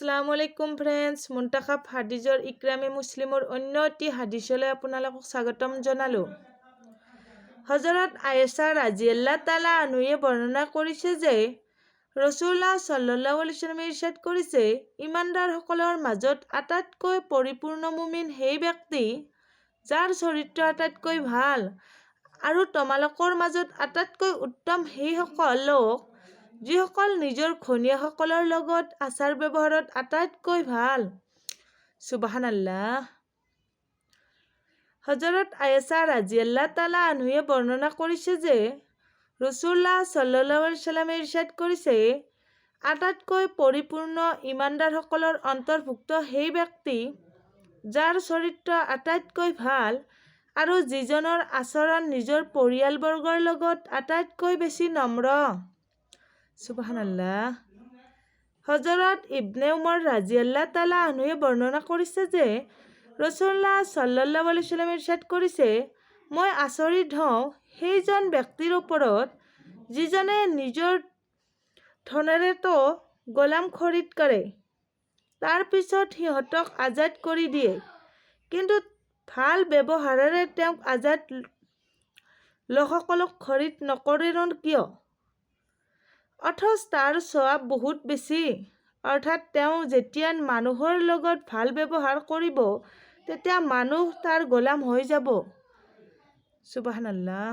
আসসালামু আলাইকুম ফ্ৰেণ্ডছ, মুন্তাখাব হাদিজৰ ইকৰামে মুছলিমৰ অন্য এটি হাদিছলৈ আপোনালোকক স্বাগতম জনালোঁ। হজৰত আয়েশা ৰাজিয়াল্লাহ তাআলা আনহুৱে বৰ্ণনা কৰিছে যে ৰাসূলুল্লাহ সাল্লাল্লাহু আলাইহি ওয়াসাল্লামে ইৰশাদ কৰিছে, ইমানদাৰসকলৰ মাজত আটাইতকৈ পৰিপূৰ্ণ মুমিন সেই ব্যক্তি যাৰ চৰিত্ৰ আটাইতকৈ ভাল, আৰু তোমালোকৰ মাজত আটাইতকৈ উত্তম সেইসকল লোক যিসকল নিজৰ ঘনীয়াসকলৰ লগত আচাৰ ব্যৱহাৰত আটাইতকৈ ভাল। সুবহানাল্লাহ। হজৰত আয়েশা ৰাজিয়াল্লাহ তাআলা আনহুৱে বৰ্ণনা কৰিছে যে ৰাসূলুল্লাহ সাল্লাল্লাহু আলাইহি ওয়াসাল্লামে ইৰশাদ কৰিছে, আটাইতকৈ পৰিপূৰ্ণ ইমানদাৰসকলৰ অন্তৰ্ভুক্ত সেই ব্যক্তি যাৰ চৰিত্ৰ আটাইতকৈ ভাল আৰু যিজনৰ আচৰণ নিজৰ পৰিয়ালবৰ্গৰ লগত আটাইতকৈ বেছি নম্ৰ। সুবহানাল্লাহ। হজৰত ইবনে উমৰ ৰাজিয়াল্লাহ তাআলা আনহুৱে বৰ্ণনা কৰিছে যে ৰাসূলুল্লাহ সাল্লাল্লাহু আলাইহি ওয়াসাল্লামে ইৰশাদ কৰিছে, মই আচৰিত হওঁ সেইজন ব্যক্তিৰ ওপৰত যিজনে নিজৰ ধনেৰেতো গোলাম খৰিদ কৰে, তাৰ পিছত সিহঁতক আজাদ কৰি দিয়ে, কিন্তু ভাল ব্যৱহাৰেৰে তেওঁক আজাদ লোকসকলক খৰিদ নকৰেনো কিয়? অথচ তাৰ সৱাব বহুত বেছি। অৰ্থাৎ তেওঁ যেতিয়া মানুহৰ লগত ভাল ব্যৱহাৰ কৰিব তেতিয়া মানুহ তাৰ গোলাম হৈ যাব। সুবহানাল্লাহ।